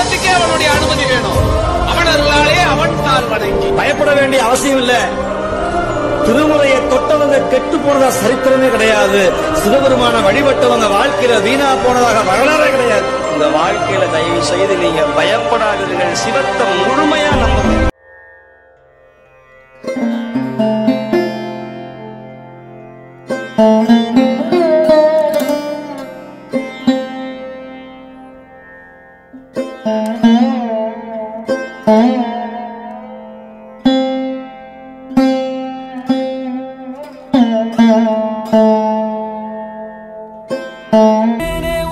எல்லாத்துக்கே அவனுடைய அனுமதி வேணும். அவனர்களாலே அவன் தார் வணங்கி பயப்பட வேண்டிய அவசியம் இல்ல. திருமுறையை தொட்டவங்க கெட்டு போனதா சரித்திரமே கிடையாது. சிவபெருமான வழிபட்டவங்க வாழ்க்கையில வீணா போனதாக வரலாறே கிடையாது. இந்த வாழ்க்கையில தயவு செய்து நீங்க பயப்படாதீர்கள். சிவத்தை முழுமையா நம்புங்க.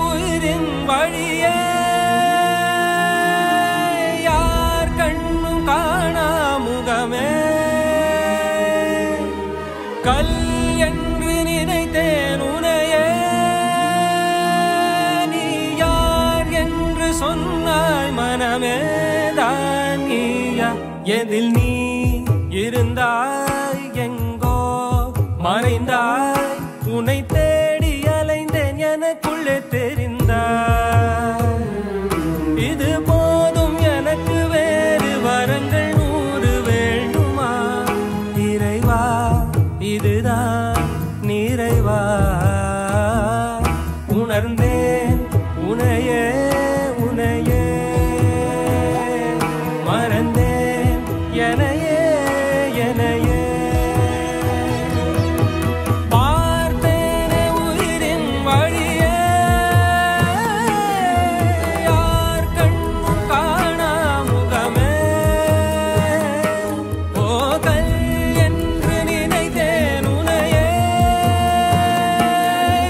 உயிரின் வழியே யார் கண்ணும் காணா முகமே கல் என்று நினைத்தேன் உனையே நீ யார் என்று சொன்னாய் மனமே தான் நீயா எதில் நீ இருந்தாய் எங்கோ மறைந்தாய் உன்னை தேடி அலைந்தேன் எனக்குள்ளே தெரிந்தாய் இது போதும் எனக்கு வேறு வரங்கள் 100 வேண்டுமா இறைவா இதுதான் நிறைவா உணர்ந்தேன் உனையே உனையே மறந்தேன் எனையே எனையே பார்த்தேனே உயிரின் வழியே யார் கண்ணும் காணா முகமே ஓ கல் என்று நினைத்தேன் உனையே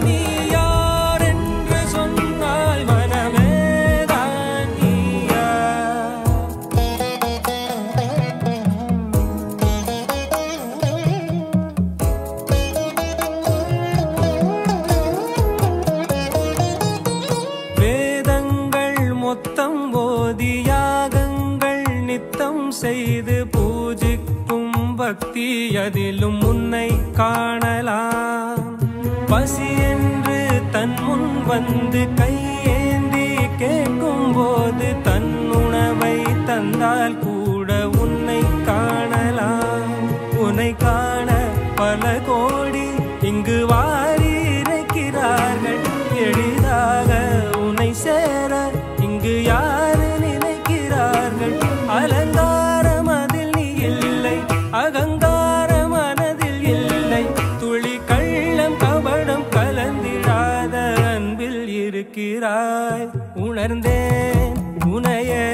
நீ யார் என்று சொன்னால் மனமே தான் நீயா வேதங்கள் மொத்தம் ஓதி யாகங்கள் நித்தம் செய்து பூஜிக்கும் பக்தி அதிலும் உன்னை காணலாம் பசி என்று தன் முன் வந்து கையேந்தி கேட்கும் போது தன் உணவை தந்தால் கூட உன்னை காணலாம் உன்னை காண பல கோடி இங்கு வாரி இறைக்கிறார்கள் எளிதாக உன்னை சேர இங்கு யாரு நினைக்கிறார்கள் அலங்காரம் அதில் நீ இல்லை அகங்கார மனதில் இல்லை துளி கள்ளம் கபடம் கலந்திடாத அன்பில் இருக்கிறாய் உணர்ந்தேன் உனையே